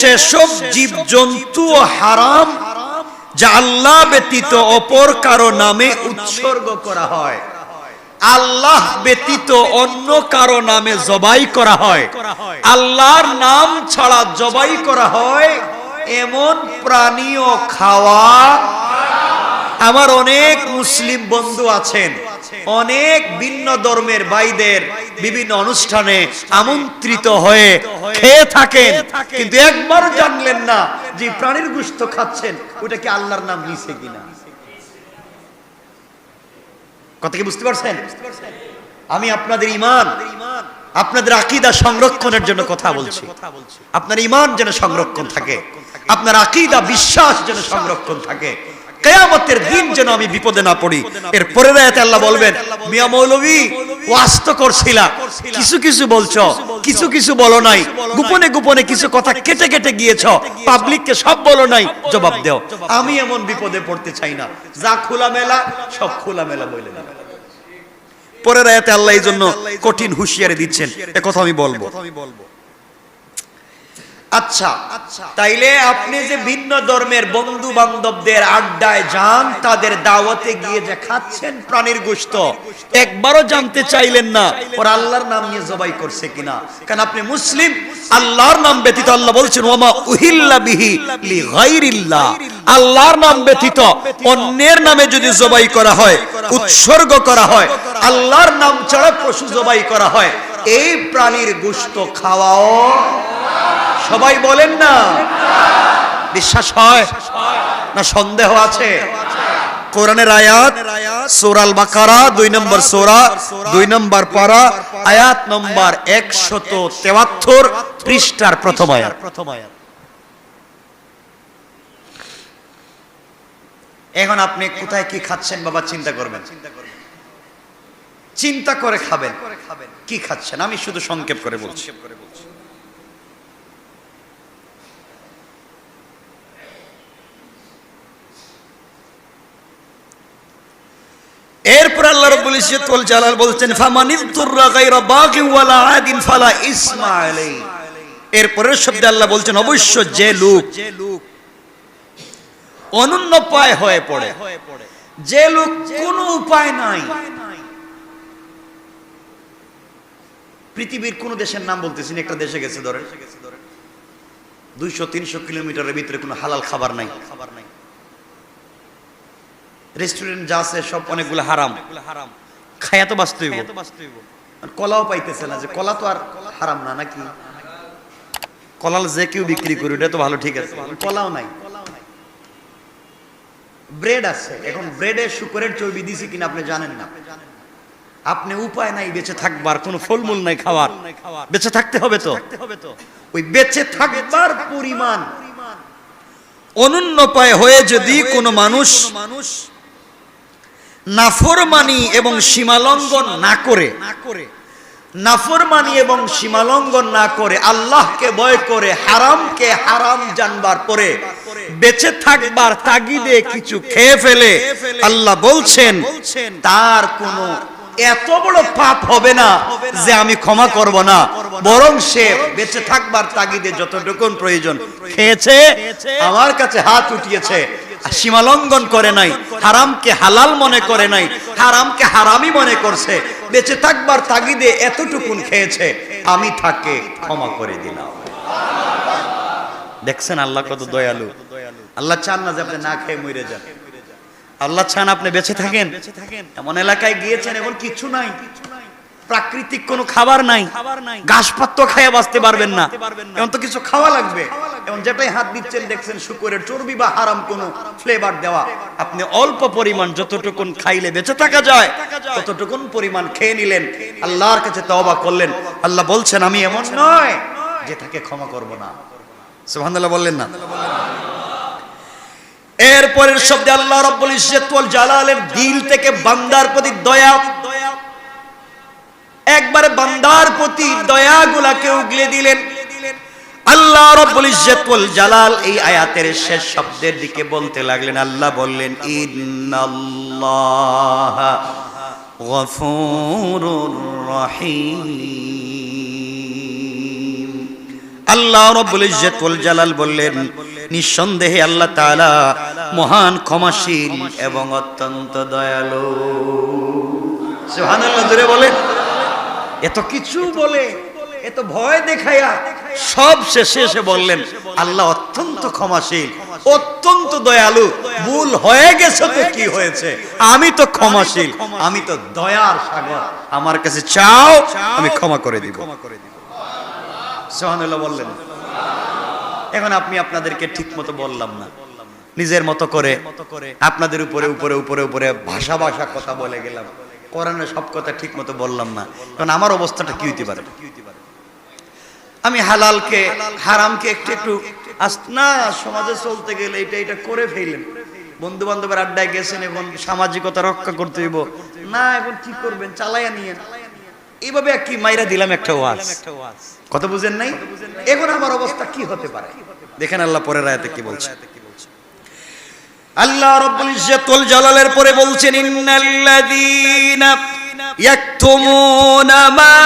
সেসব জীব জন্তু হারাম যা আল্লাহ ব্যতীত অপর কারো নামে উৎসর্গ করা হয়, আল্লাহ ব্যতীত অন্য কারো নামে জবাই করা হয়, আল্লাহর নাম ছাড়া জবাই করা হয়, এমন প্রাণীও খাওয়া। আমার অনেক মুসলিম বন্ধু আছেন, অনেক ভিন্ন ধর্মের ভাইদের বিভিন্ন অনুষ্ঠানে আমন্ত্রিত হয়ে খেয়ে থাকেন, কিন্তু একবার জানলেন না যে প্রাণীর গোশত খাচ্ছেন ওটা কি আল্লাহর নাম নিছে কিনা। কথা কি বুঝতে পারছেন? আমি আপনাদের ঈমান, আপনাদের আকীদা সংরক্ষণের জন্য কথা বলছি। আপনার ঈমান যেন সংরক্ষণ থাকে, আপনার আকীদা বিশ্বাস যেন সংরক্ষণ থাকে, কিয়ামতের দিন যেন আমি বিপদে না পড়ি। এর পরের আয়াতে আল্লাহ বলবেন, মিয়া মৌলভী ওয়াজ তো করছিলা, কিছু কিছু বলছো, কিছু কিছু বলো নাই, গোপনে গোপনে কিছু কথা কেটে কেটে গিয়েছো, পাবলিককে সব বলো নাই, জবাব দাও। আমি এমন বিপদে পড়তে চাই না, যা খোলামেলা সব খোলামেলা বলে না। পরের আয়াতে আল্লাহ এই জন্য কঠিন হুঁশিয়ারি দিচ্ছেন, এ কথা আমি বলবো। আচ্ছা, তাইলে আপনি যে ভিন্ন ধর্মের বন্ধু বান্ধবদের আড্ডায় যান, তাদের দাওয়াতে গিয়ে যে খাচ্ছেন প্রাণীর গোশত, একবারও জানতে চাইলেন না ওর আল্লাহর নাম নিয়ে জবাই করছে কিনা? কারণ আপনি মুসলিম, আল্লাহর নাম ব্যতীত আল্লাহ বলছেন ওয়ামা উহিল্লা বিহি লিগাইরিল্লাহ, আল্লাহর নাম ব্যতীত অন্যের নামে যদি জবাই করা হয়, উৎসর্গ করা হয়, আল্লাহর নাম ছাড়া পশু জবাই করা হয়, এই প্রাণীর গোশত খাওয়াও। সবাই বলেন না, বিশ্বাস হয় না সন্দেহ আছে? কোরআনের আয়াত সূরা আল বাকারা 2 নম্বর সূরা 2 নম্বর পারা আয়াত নম্বর 173 পৃষ্ঠার প্রথম আয়াত। এখন আপনি কোথায় কি খাচ্ছেন বাবা চিন্তা করবেন, চিন্তা করে খাবেন কি খাচ্ছেন। আমি শুধু সংক্ষেপ করে বলছি। এরপর আল্লাহ রাব্বুল ইজ্জত ওয়াল জালাল বলছেন ফামানিতুররা গায়রা বাগি ওয়ালা আদিন ফালা ইসমা আলাইহি। এরপরের শব্দে আল্লাহ বলছেন অবশ্য যে লোক অনন্য উপায় হয়ে পড়ে, যে লোক কোনো উপায় নাই, পৃথিবীর কোন দেশের নাম বলতেছেন, একটা দেশে গেছে ধরেন 200-300 কিলোমিটারের ভিতরে কোনো হালাল খাবার নাই, রেস্টুরেন্ট যা আছে সব অনেকগুলো হারাম, খায়া তো বাঁচতে হইব, কলাও পাইতেছে না, যে কলা তো আর হারাম না নাকি, কলাল যে কেউ বিক্রি করে ওটা তো ভালো, ঠিক আছে, কলাও নাই। ব্রেড আছে, এখন ব্রেডে শুকরের চর্বি দিছি কিনা আপনি জানেন না, আপনি উপায় নাই বেঁচে থাকবার, কোনো ফলমূল নাই খাওয়ার, বেঁচে থাকতে হবে তো, ওই বেঁচে থাকবার পরিমাণ অনন্য উপায় হয়ে যদি কোনো মানুষ নাফরমানি এবং সীমালঙ্ঘন না করে, নাফরমানি এবং সীমালঙ্ঘন না করে, আল্লাহকে ভয় করে, হারামকে হারাম জানবার পরে বেঁচে থাকবার তাগিদে কিছু খেয়ে ফেলে, আল্লাহ বলছেন তার কোনো এত বড় পাপ হবে না যে আমি ক্ষমা করব না, বরং সে বেঁচে থাকবার তাগিদে যতটুকু প্রয়োজন খেয়েছে, আমার কাছে হাত উঠিয়েছে, সীমালঙ্ঘন করে নাই, হারামকে হালাল মনে করে নাই, হারামকে হারামই মনে করছে, বেঁচে থাকবার তাগিদে এতটুকুন খেয়েছে, আমি তাকে ক্ষমা করে দিলাম। দেখছেন আল্লাহ কত দয়ালু। আল্লাহ চান না যে আপনি না খেয়ে মরে যান, আল্লাহ চান আপনি বেঁচে থাকেন। এমন এলাকায় গিয়েছেন এখন কিছু নাই, প্রাকৃতিক কোনো খাবার নাই, ঘাসপাত খাইয়া বাঁচতে পারবেন না, এখন তো কিছু খাওয়া লাগবে। এখন যেটাই হাত দিচ্ছেন দেখছেন শুকরের চর্বি বা হারাম কোনো ফ্লেভার দেওয়া, আপনি অল্প পরিমাণ যতটুকুন খাইলে বেঁচে থাকা যায় ততটুকুন পরিমাণ খেয়ে নিলেন, আল্লাহর কাছে তওবা করলেন। আল্লাহ বলছেন আমি এমন নয় যে তাকে ক্ষমা করব না। সুবহানাল্লাহ বললেন না? এরপরের শব্দে আল্লাহ রাব্বুল ইজ্জত ওয়াল জালালের দিল থেকে বান্দার প্রতি দয়া, একবারে বান্দার প্রতি দয়াগুলাকে উগলে দিলেন। আল্লাহ রাব্বুল ইজ্জত ওয়াল জালাল এই আয়াতের শেষ শব্দের দিকে বলতে লাগলেন, আল্লাহ বললেন ইন্নাল্লাহা গফুরুর রহিম, আল্লাহ রাব্বুল ইজ্জত ওয়াল জালাল বললেন, নিঃসন্দেহে আল্লাহ তাআলা মহান ক্ষমাশীল এবং অত্যন্ত দয়ালু। সুবহানাল্লাহ, জোরে বলেন। এত কিছু বলে, এত ভয় দেখায়া সব শেষে এসে বললেন আল্লাহ অত্যন্ত ক্ষমাশীল, অত্যন্ত দয়ালু। ভুল হয়ে গেছে তো কি হয়েছে, আমি তো ক্ষমাশীল, আমি তো দয়ার সাগর, আমার কাছে চাও আমি ক্ষমা করে দিব। সুবহানাল্লাহ বললেন। এখন আপনি আপনাদেরকে ঠিক মতো বললাম না, নিজের মতো করে আপনাদের উপরে উপরে উপরে উপরে ভাষা ভাষা কথা বলে গেলাম, কোরআনের সব কথা ঠিক মতো বললাম না। কারণ আমার অবস্থাটা কি হইতে পারে, আমি হালালকে হারামকে একটু একটু না সমাজে চলতে গেলে এটা করে ফেলেন। বন্ধু বান্ধবের আড্ডায় গেছেন, এখন সামাজিকতা রক্ষা করতে হইব না, এখন কি করবেন চালাইয়া নিয়ে এইভাবে কি মাইরা দিলাম একটা ওয়াজ, কথা বুঝেন নাই? এখন আমার অবস্থা কি হতে পারে দেখেন আল্লাহ পরের আয়াতে কি বলছে। আল্লাহ রাব্বুল ইজ্জত ওয়াল জালালের পরে বলছেন, ইন্নাল্লাযীনা ইয়াকতুমুনা মা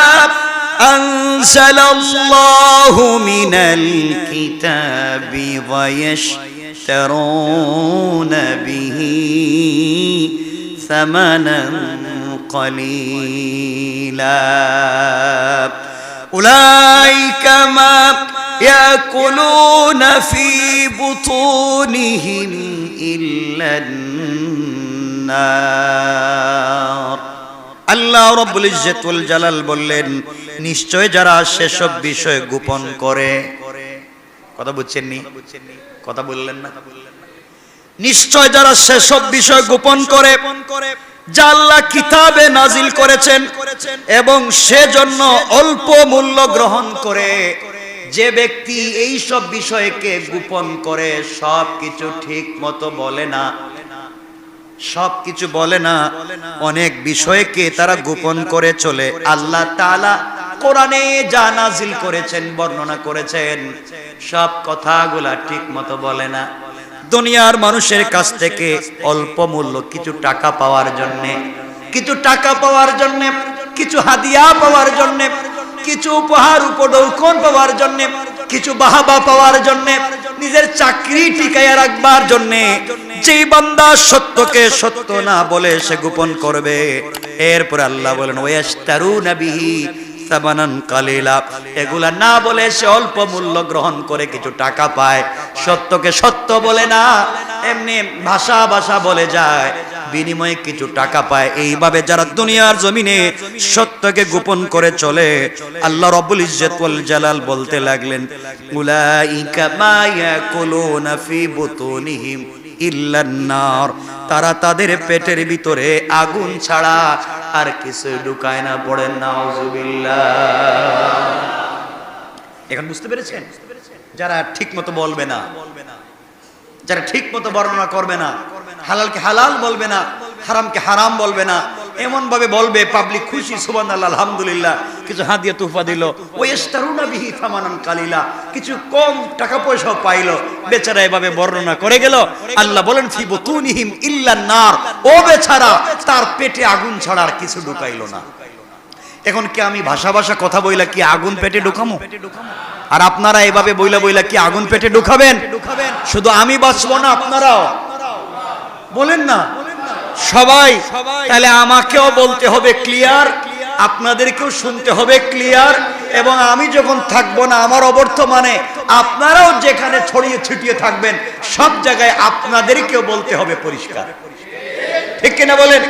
আনজালাল্লাহু মিনাল কিতাবি ওয়া ইয়াশতারুনা বিহি সামানান قليلا أولئك ما يأكلون في بطونهم إلا النار। আল্লাহ রাব্বুল ইজ্জত ওয়াল জালাল বললেন, নিশ্চয় যারা সেসব বিষয় গোপন করে, কথা বুঝছেন নি, কথা বললেন না, নিশ্চয় যারা সেসব বিষয় গোপন করে যা আল্লাহ কিতাবে নাজিল করেছেন এবং সেজন্য অল্প মূল্য গ্রহণ করে, যে ব্যক্তি এই সব বিষয়কে গোপন করে, সবকিছু ঠিক মতো বলে না, সবকিছু বলে না, অনেক বিষয়কে তারা গোপন করে চলে। আল্লাহ তাআলা কোরআনে যা নাজিল করেছেন, বর্ণনা করেছেন, সব কথাগুলা ঠিক মতো বলে না। দুনিয়ার মানুষের কাছ থেকে অল্প মূল্য কিছু টাকা পাওয়ার জন্য, কিছু টাকা পাওয়ার জন্য, কিছু হাদিয়া পাওয়ার জন্য, কিছু উপহার উপঢৌকন পাওয়ার জন্য, কিছু বাহাবা পাওয়ার জন্য, নিজের চাকরি টিকায়া রাখবার জন্য যেই বান্দা সত্যকে সত্য না বলে সে গোপন করবে, এরপর আল্লাহ বলেন ওয়াস্তারুনা বিহি সামানান কালিলা, এগুলা না বলে সে অল্প মূল্য গ্রহণ করে কিছু টাকা পায়, সত্যকে সত্য বলে না, এমনি ভাষা ভাষা বলে যায়, বিনিময়ে কিছু টাকা পায়। এইভাবে যারা দুনিয়ার জমিনে সত্যকে গোপন করে চলে, আল্লাহ রাব্বুল ইজ্জত ওয়াল জালাল বলতে লাগলেন, উলাইকা মা ইয়াকুলুনা ফি বুতুনিহিম ইল্লান নার, তারা তাদের পেটের ভিতরে আগুন ছাড়া আর কিছু ঢুকায় না। পড়েন নাউজুবিল্লাহ। এখন বুঝতে পেরেছেন, যারা ঠিক মতো বলবে না, যারা ঠিক মতো বর্ণনা করবে না, হালালকে হালাল বলবে না, হারামকে হারাম বলবে না, এমন ভাবে বলবে পাবলিক খুশি, সুবহানাল্লাহ, আলহামদুলিল্লাহ, কিছু হাদিয়া তুফা দিল, ওয়াস্তারুনা বিহি সামানান কালিলা, কিছু কম টাকা পয়সাও পাইলো, বেচারা এভাবে বর্ণনা করে গেল। আল্লাহ বলেন ফি বুতুনিহিম ইল্লান নার, ও বেচারা তার পেটে আগুন ছাড়া আর কিছু ঢুকাইলো না। এখন কি আমি ভাষা ভাষা কথা বইলা কি আগুন পেটে ঢুকামো? আর আপনারা এভাবে বইলা বইলা কি আগুন পেটে ঢুকাবেন? শুধু আমি বাঁচবো না, আপনারাও বলেন না, সবাই। তাহলে আমাকেও বলতে হবে ক্লিয়ার, আপনাদেরকেও শুনতে হবে ক্লিয়ার, এবং আমি যখন থাকবো না আমার অবর্তমানে আপনারাও যেখানে ছড়িয়ে ছিটিয়ে থাকবেন সব জায়গায় আপনাদেরকেও বলতে হবে পরিষ্কার, ঠিক কিনা বলেন?